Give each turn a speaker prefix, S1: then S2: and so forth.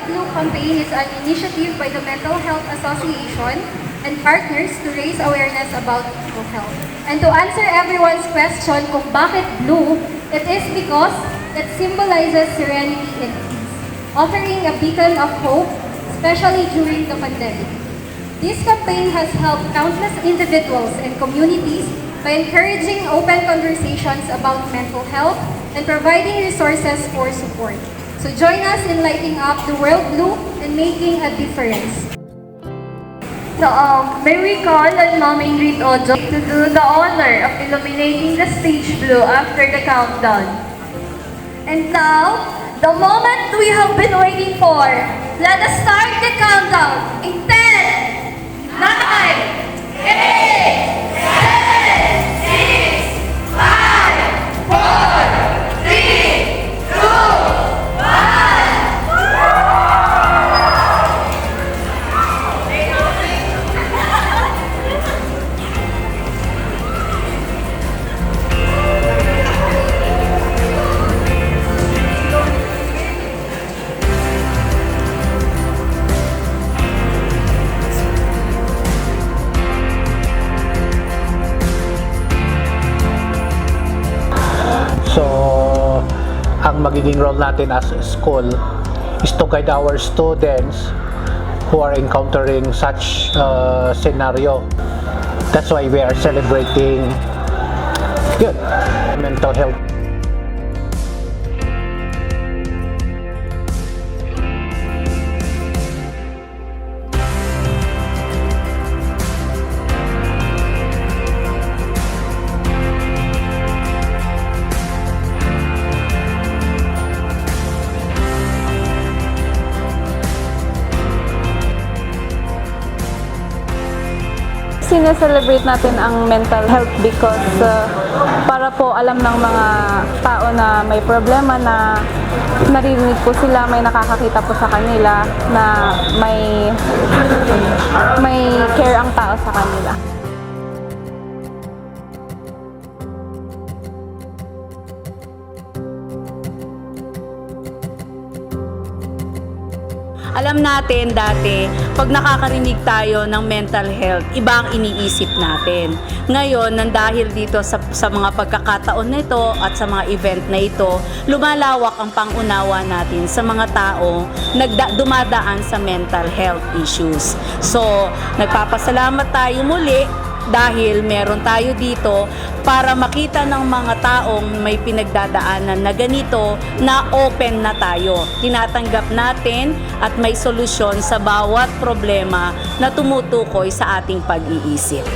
S1: Blue campaign is an initiative by the Mental Health Association and partners to raise awareness about mental health. And to answer everyone's question kung bakit blue, it is because it symbolizes serenity and peace, offering a beacon of hope, especially during the pandemic. This campaign has helped countless individuals and communities by encouraging open conversations about mental health and providing resources for support. So join us in lighting up the world blue and making a difference.
S2: So, may we call on Ma'am Ingrid Ojo to do the honor of illuminating the stage blue after the countdown. And now, the moment we have been waiting for. Let us start the countdown in 10, 9, 8, 7, 6, 5, 4, 3, 2, 1.
S3: So, ang magiging role natin as a school is to guide our students who are encountering such scenario. That's why we are celebrating mental health.
S4: Sineselebrate natin ang mental health because para po alam ng mga tao na may problema, na naririnig po sila, may nakakakita po sa kanila, na may care ang tao sa kanila.
S5: Alam natin dati, pag nakakarinig tayo ng mental health, iba ang iniisip natin. Ngayon, nang dahil dito sa mga pagkakataon na ito at sa mga event na ito, lumalawak ang pangunawa natin sa mga tao dumadaan sa mental health issues. So, nagpapasalamat tayo muli dahil meron tayo dito para makita ng mga taong may pinagdadaanan na ganito, na open na tayo. Tinatanggap natin at may solusyon sa bawat problema na tumutukoy sa ating pag-iisip.